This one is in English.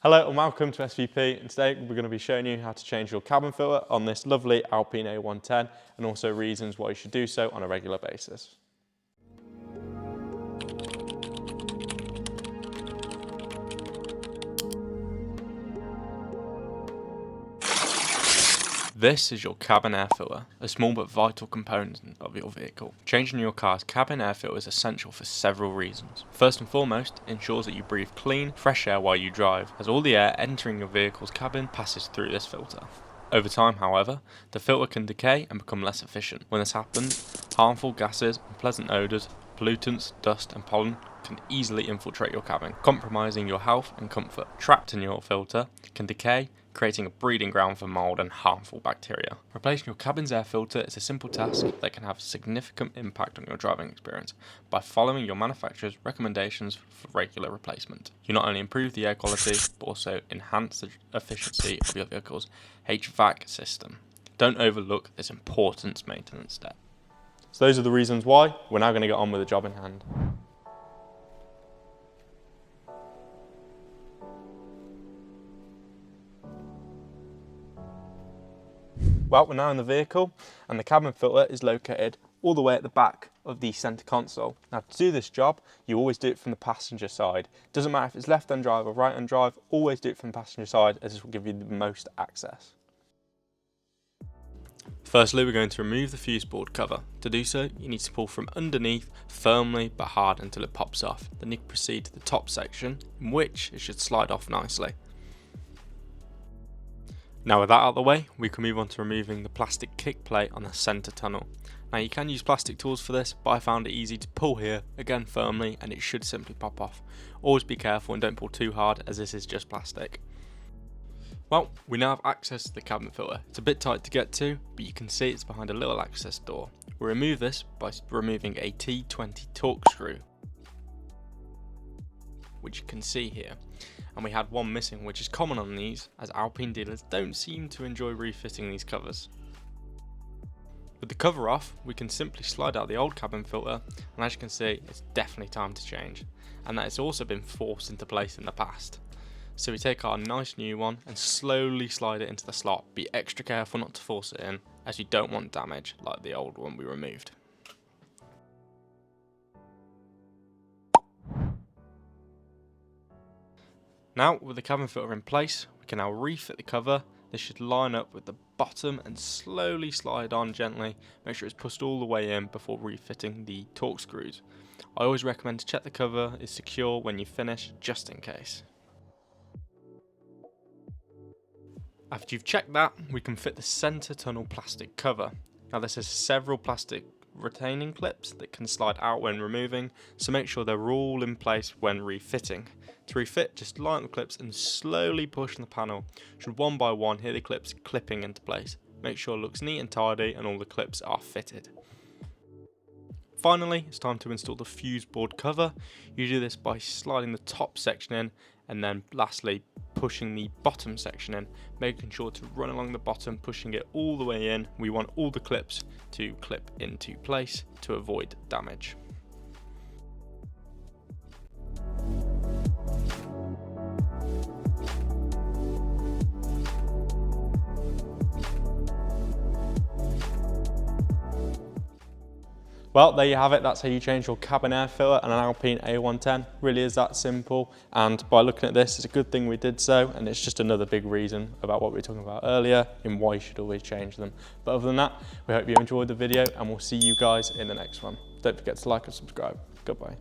Hello and welcome to SVP, and today we're going to be showing you how to change your cabin filter on this lovely Alpine A110 and also reasons why you should do so on a regular basis. This is your cabin air filter, a small but vital component of your vehicle. Changing your car's cabin air filter is essential for several reasons. First and foremost, it ensures that you breathe clean, fresh air while you drive, as all the air entering your vehicle's cabin passes through this filter. Over time, however, the filter can decay and become less efficient. When this happens, harmful gases, unpleasant odours, pollutants, dust and pollen can easily infiltrate your cabin, compromising your health and comfort. Trapped in your filter can decay, creating a breeding ground for mold and harmful bacteria. Replacing your cabin's air filter is a simple task that can have a significant impact on your driving experience by following your manufacturer's recommendations for regular replacement. You not only improve the air quality, but also enhance the efficiency of your vehicle's HVAC system. Don't overlook this important maintenance step. So those are the reasons why. We're now going to get on with the job in hand. Well, we're now in the vehicle and the cabin filter is located all the way at the back of the centre console. Now to do this job, you always do it from the passenger side. Doesn't matter if it's left-hand drive or right-hand drive, always do it from the passenger side as this will give you the most access. Firstly, we're going to remove the fuse board cover. To do so, you need to pull from underneath firmly but hard until it pops off. Then you can proceed to the top section, in which it should slide off nicely. Now with that out of the way, we can move on to removing the plastic kick plate on the centre tunnel. Now you can use plastic tools for this, but I found it easy to pull here, again firmly, and it should simply pop off. Always be careful and don't pull too hard, as this is just plastic. Well, we now have access to the cabin filter. It's a bit tight to get to, but you can see it's behind a little access door. We'll remove this by removing a T20 torque screw, which you can see here. And we had one missing, which is common on these, as Alpine dealers don't seem to enjoy refitting these covers. With the cover off, we can simply slide out the old cabin filter, and as you can see, it's definitely time to change, and that has also been forced into place in the past. So we take our nice new one and slowly slide it into the slot. Be extra careful not to force it in, as you don't want damage like the old one we removed. Now, with the cabin filter in place, we can now refit the cover. This should line up with the bottom and slowly slide on gently. Make sure it's pushed all the way in before refitting the torque screws. I always recommend to check the cover is secure when you finish, just in case. After you've checked that, we can fit the centre tunnel plastic cover. Now this has several plastic retaining clips that can slide out when removing, so make sure they're all in place when refitting. To refit, just line up the clips and slowly push on the panel. Should one by one hear the clips clipping into place. Make sure it looks neat and tidy and all the clips are fitted. Finally, it's time to install the fuse board cover. You do this by sliding the top section in, and then lastly pushing the bottom section in, making sure to run along the bottom, pushing it all the way in. We want all the clips to clip into place to avoid damage. Well, there you have it. That's how you change your cabin air filter on an Alpine A110. Really is that simple. And by looking at this, it's a good thing we did so. And it's just another big reason about what we were talking about earlier in why you should always change them. But other than that, we hope you enjoyed the video and we'll see you guys in the next one. Don't forget to like and subscribe. Goodbye.